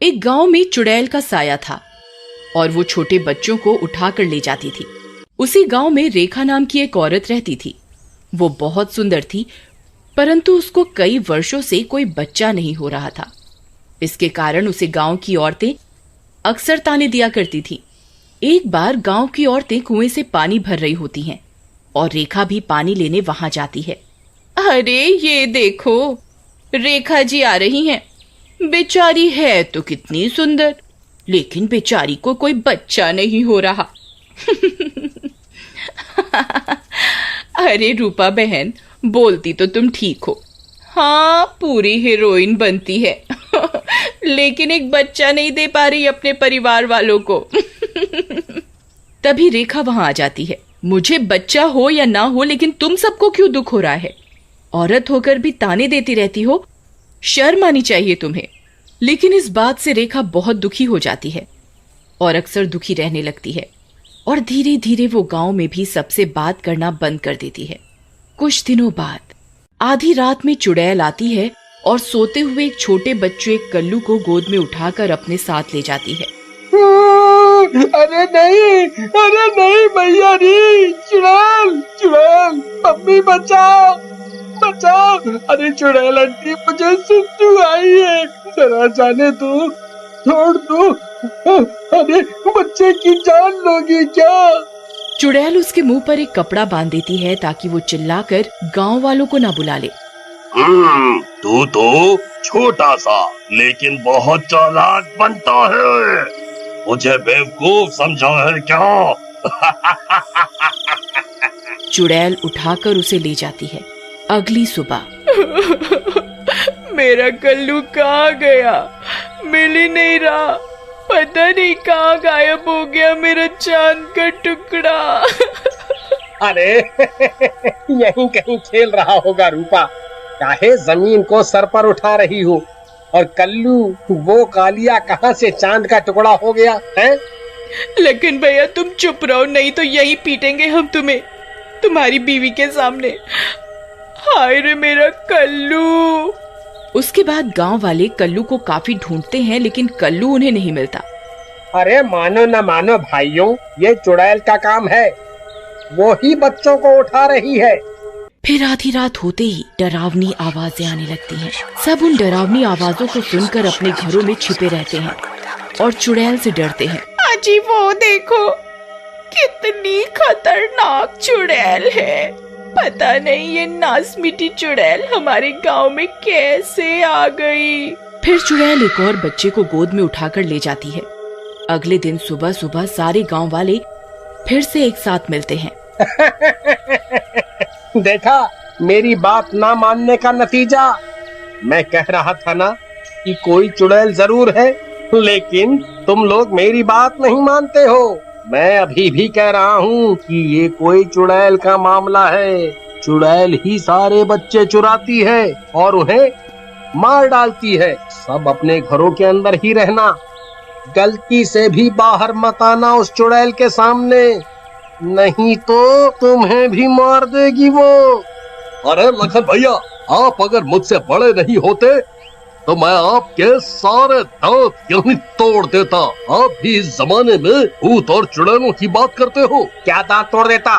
एक गांव में चुड़ैल का साया था और वो छोटे बच्चों को उठाकर ले जाती थी। उसी गांव में रेखा नाम की एक औरत रहती थी। वो बहुत सुंदर थी, परंतु उसको कई वर्षों से कोई बच्चा नहीं हो रहा था। इसके कारण उसे गांव की औरतें अक्सर ताने दिया करती थी। एक बार गांव की औरतें कुएं से पानी भर रही होती हैं और रेखा भी पानी लेने वहां जाती है। अरे ये देखो, रेखा जी आ रही हैं। बेचारी है तो कितनी सुंदर, लेकिन बेचारी को कोई बच्चा नहीं हो रहा। अरे रूपा बहन, बोलती तो तुम ठीक हो। हाँ, पूरी हीरोइन बनती है, लेकिन एक बच्चा नहीं दे पा रही अपने परिवार वालों को। तभी रेखा वहां आ जाती है। मुझे बच्चा हो या ना हो, लेकिन तुम सबको क्यों दुख हो रहा है? औरत होकर भी ताने देती रहती हो, शर्म आनी चाहिए तुम्हें। लेकिन इस बात से रेखा बहुत दुखी हो जाती है और अक्सर दुखी रहने लगती है और धीरे धीरे वो गांव में भी सबसे बात करना बंद कर देती है। कुछ दिनों बाद आधी रात में चुड़ैल आती है और सोते हुए एक छोटे बच्चे कल्लू को गोद में उठाकर अपने साथ ले जाती है। अरे नहीं भैया री, चुड़ैल चुड़ैल, मम्मी बचाओ बचाओ। अरे चुड़ैल आंटी, मुझे सुसु आई है, जरा जाने दो, छोड़ दो। अरे बच्चे की जान लोगी क्या? चुड़ैल उसके मुंह पर एक कपड़ा बांध देती है ताकि वो चिल्लाकर गांव वालों को ना बुला ले। तू तो छोटा सा लेकिन बहुत चालाक बनता है, मुझे बेवकूफ समझा है क्या? चुड़ैल उठाकर उसे ले जाती है। अगली सुबह मेरा कल्लू कहाँ गया? मिल ही नहीं रहा, पता नहीं कहाँ गायब हो गया मेरा चांद का टुकड़ा। अरे यहीं कहीं खेल रहा होगा रूपा, चाहे जमीन को सर पर उठा रही हो। और कल्लू वो कालिया कहाँ से चांद का टुकड़ा हो गया है? लेकिन भैया तुम चुप रहो, नहीं तो यही पीटेंगे हम तुम्हें, तुम्हारी बीवी के सामने। हाय रे मेरा कल्लू। उसके बाद गांव वाले कल्लू को काफी ढूंढते हैं, लेकिन कल्लू उन्हें नहीं मिलता। अरे मानो न मानो भाइयों, ये चुड़ैल का काम है, वो ही बच्चों को उठा रही है। फिर आधी रात होते ही डरावनी आवाजें आने लगती हैं। सब उन डरावनी आवाजों को सुनकर अपने घरों में छिपे रहते हैं और चुड़ैल से डरते हैं। अजी वो देखो, कितनी खतरनाक चुड़ैल है। पता नहीं ये नासमीठी चुड़ैल हमारे गांव में कैसे आ गई। फिर चुड़ैल एक और बच्चे को गोद में उठाकर ले जाती है। अगले दिन सुबह सुबह सारे गांव वाले फिर से एक साथ मिलते हैं। देखा मेरी बात ना मानने का नतीजा? मैं कह रहा था ना कि कोई चुड़ैल जरूर है, लेकिन तुम लोग मेरी बात नहीं मानते हो। मैं अभी भी कह रहा हूँ कि ये कोई चुड़ैल का मामला है। चुड़ैल ही सारे बच्चे चुराती है और उन्हें मार डालती है। सब अपने घरों के अंदर ही रहना, गलती से भी बाहर मत आना उस चुड़ैल के सामने, नहीं तो तुम्हें भी मार देगी वो। अरे लखन भैया, आप अगर मुझसे बड़े नहीं होते तो मैं आपके सारे दांत यहीं तोड़ देता। आप भी इस जमाने में भूत और चुड़ैलों की बात करते हो। क्या दांत तोड़ देता?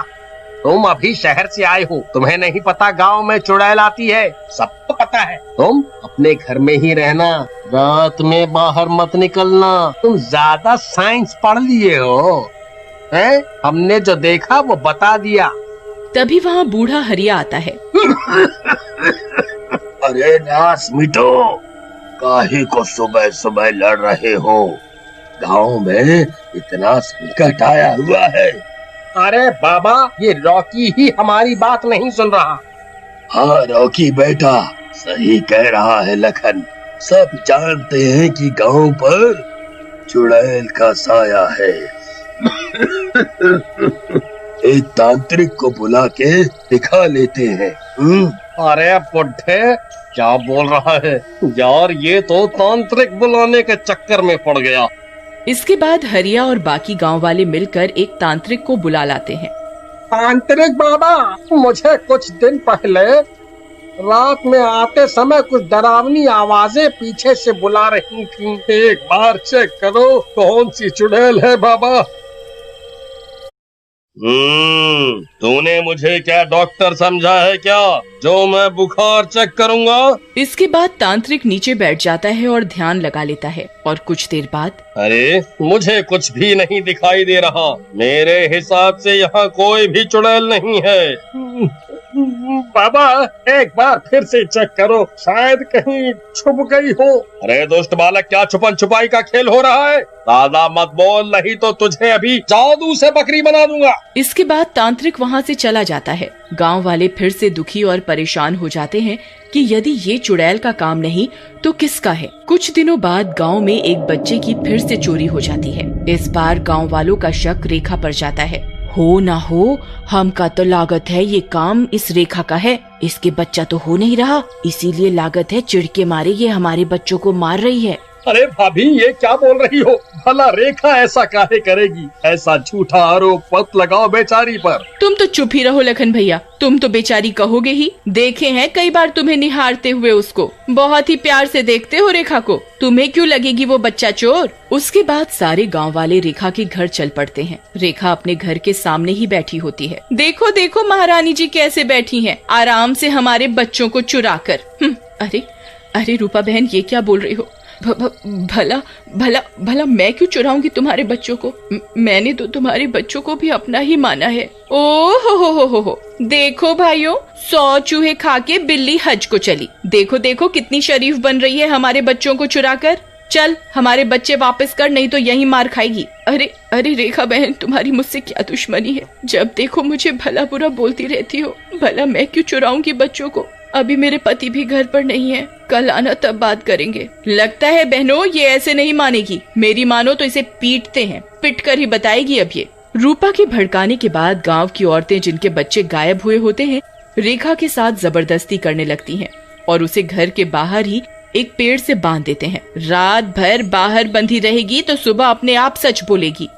तुम अभी शहर से आए हो, तुम्हें नहीं पता गांव में चुड़ैल आती है? सबको पता है। तुम अपने घर में ही रहना, रात में बाहर मत निकलना। तुम ज्यादा साइंस पढ़ लिए हो हैं? हमने जो देखा वो बता दिया। तभी वहाँ बूढ़ा हरिया आता है। अरे नास मिटो, काहे को सुबह सुबह लड़ रहे हो? गांव में इतना संकट आया हुआ है। अरे बाबा, ये रॉकी ही हमारी बात नहीं सुन रहा। हाँ रॉकी बेटा, सही कह रहा है लखन। सब जानते हैं कि गांव पर चुड़ैल का साया है। एक तांत्रिक को बुला के दिखा लेते हैं। अरे बुड्ढे, क्या बोल रहा है यार? ये तो तांत्रिक बुलाने के चक्कर में पड़ गया। इसके बाद हरिया और बाकी गांव वाले मिलकर एक तांत्रिक को बुला लाते हैं। तांत्रिक बाबा, मुझे कुछ दिन पहले रात में आते समय कुछ डरावनी आवाजें पीछे से बुला रही थीं। एक बार चेक करो कौन सी चुड़ैल है बाबा। तूने मुझे क्या डॉक्टर समझा है क्या, जो मैं बुखार चेक करूंगा? इसके बाद तांत्रिक नीचे बैठ जाता है और ध्यान लगा लेता है और कुछ देर बाद, अरे मुझे कुछ भी नहीं दिखाई दे रहा। मेरे हिसाब से यहाँ कोई भी चुड़ैल नहीं है। बाबा एक बार फिर से चेक करो, शायद कहीं छुप गई हो। अरे दुष्ट बालक, क्या छुपन छुपाई का खेल हो रहा है? ज्यादा मत बोल, नहीं तो तुझे अभी जादू से बकरी बना दूंगा। इसके बाद तांत्रिक वहाँ से चला जाता है। गांव वाले फिर से दुखी और परेशान हो जाते हैं कि यदि ये चुड़ैल का काम नहीं तो किसका है। कुछ दिनों बाद गांव में एक बच्चे की फिर से चोरी हो जाती है। इस बार गांव वालों का शक रेखा पर जाता है। हो ना हो, हमका तो लागत है ये काम इस रेखा का है। इसके बच्चा तो हो नहीं रहा, इसीलिए लागत है चिढ़ के मारे ये हमारे बच्चों को मार रही है। अरे भाभी ये क्या बोल रही हो? भला रेखा ऐसा काहे करेगी? ऐसा झूठा आरोप मत लगाओ बेचारी पर। तुम तो चुप ही रहो लखन भैया, तुम तो बेचारी कहोगे ही। देखे हैं कई बार तुम्हें निहारते हुए उसको, बहुत ही प्यार से देखते हो रेखा को। तुम्हें क्यों लगेगी वो बच्चा चोर? उसके बाद सारे गांव वाले रेखा के घर चल पड़ते हैं। रेखा अपने घर के सामने ही बैठी होती है। देखो देखो महारानी जी कैसे बैठी हैं, आराम से हमारे बच्चों को चुरा कर। अरे अरे रूपा बहन, ये क्या बोल रही हो? भला भला भला मैं क्यों चुराऊंगी तुम्हारे बच्चों को? मैंने तो तुम्हारे बच्चों को भी अपना ही माना है। ओ हो। देखो भाइयों, 100 चूहे खा के बिल्ली हज को चली। देखो देखो कितनी शरीफ बन रही है हमारे बच्चों को चुरा कर। चल हमारे बच्चे वापस कर, नहीं तो यही मार खाएगी। अरे अरे रेखा बहन, तुम्हारी मुझसे क्या दुश्मनी है? जब देखो मुझे भला बुरा बोलती रहती हो। भला मैं क्यों चुराऊंगी बच्चों को? अभी मेरे पति भी घर पर नहीं है, कल आना तब बात करेंगे। लगता है बहनों ये ऐसे नहीं मानेगी। मेरी मानो तो इसे पीटते हैं, पिट कर ही बताएगी अब ये। रूपा के भड़काने के बाद गांव की औरतें जिनके बच्चे गायब हुए होते हैं रेखा के साथ जबरदस्ती करने लगती हैं और उसे घर के बाहर ही एक पेड़ से बांध देते हैं। रात भर बाहर बंधी रहेगी तो सुबह अपने आप सच बोलेगी।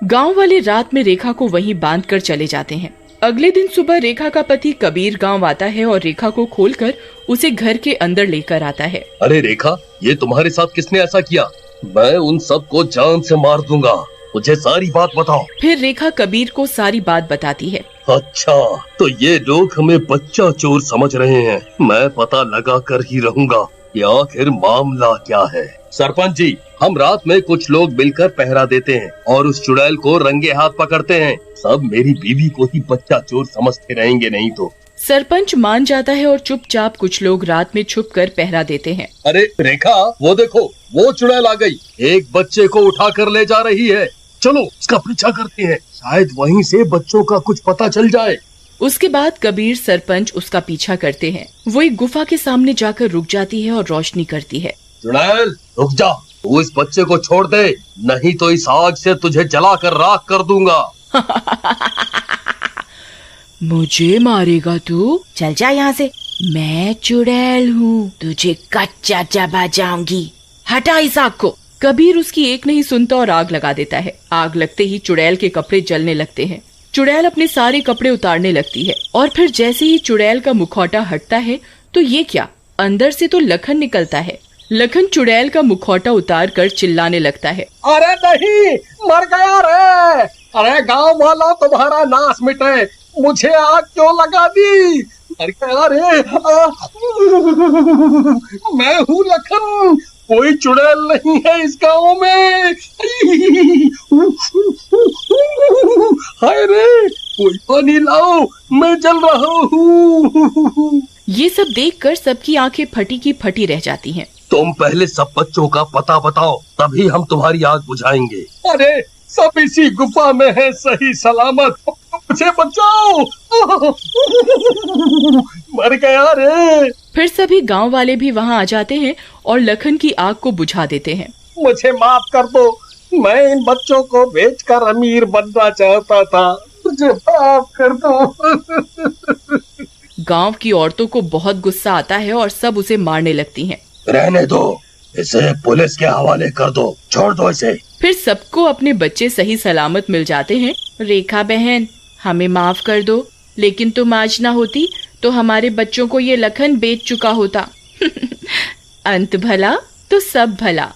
गांव वाले रात में रेखा को वहीं बांध कर चले जाते हैं। अगले दिन सुबह रेखा का पति कबीर गांव आता है और रेखा को खोलकर उसे घर के अंदर लेकर आता है। अरे रेखा, ये तुम्हारे साथ किसने ऐसा किया? मैं उन सबको जान से मार दूंगा, मुझे सारी बात बताओ। फिर रेखा कबीर को सारी बात बताती है। अच्छा, तो ये लोग हमें बच्चा चोर समझ रहे हैं। मैं पता लगा कर ही रहूंगा कि आखिर मामला क्या है। सरपंच जी, हम रात में कुछ लोग मिलकर पहरा देते हैं और उस चुड़ैल को रंगे हाथ पकड़ते हैं। सब मेरी बीवी को ही बच्चा चोर समझते रहेंगे नहीं तो। सरपंच मान जाता है और चुपचाप कुछ लोग रात में छुपकर पहरा देते हैं। अरे रेखा, वो देखो, वो चुड़ैल आ गई, एक बच्चे को उठा कर ले जा रही है। चलो उसका पीछा करते हैं, शायद वहीं से बच्चों का कुछ पता चल जाए। उसके बाद कबीर सरपंच उसका पीछा करते हैं। वो एक गुफा के सामने जाकर रुक जाती है और रोशनी करती है। चुड़ैल रुक जा, तू इस बच्चे को छोड़ दे, नहीं तो इस आग से तुझे जलाकर राख कर दूंगा। मुझे मारेगा तू? चल जा यहाँ से, मैं चुड़ैल हूँ, तुझे कच्चा चबा जाऊंगी, हटा इस आग को। कबीर उसकी एक नहीं सुनता और आग लगा देता है। आग लगते ही चुड़ैल के कपड़े जलने लगते हैं। चुड़ैल अपने सारे कपड़े उतारने लगती है और फिर जैसे ही चुड़ैल का मुखौटा हटता है तो ये क्या, अंदर से तो लखन निकलता है। लखन चुड़ैल का मुखौटा उतार कर चिल्लाने लगता है। अरे नहीं, मर गया रे। अरे गांव वाला तुम्हारा नाश मिटे, मुझे आग क्यों लगा दी? अरे मैं हूँ लखन, कोई चुड़ैल नहीं है इस गांव में। हाय रे, कोई पानी लाओ, मैं जल रहा हूँ। ये सब देखकर सबकी आंखें फटी की फटी रह जाती हैं। तुम पहले सब बच्चों का पता बताओ, तभी हम तुम्हारी आग बुझाएंगे। अरे सब इसी गुफा में है सही सलामत, मुझे बचाओ। मर गया रे। फिर सभी गांव वाले भी वहां आ जाते हैं और लखन की आग को बुझा देते हैं। मुझे माफ कर दो, मैं इन बच्चों को बेचकर अमीर बनना चाहता था, मुझे माफ कर दो। गांव की औरतों को बहुत गुस्सा आता है और सब उसे मारने लगती हैं। रहने दो, इसे पुलिस के हवाले कर दो, छोड़ दो इसे। फिर सबको अपने बच्चे सही सलामत मिल जाते हैं। रेखा बहन, हमें माफ कर दो, लेकिन तुम आज ना होती तो हमारे बच्चों को ये लखन बेच चुका होता। अंत भला तो सब भला।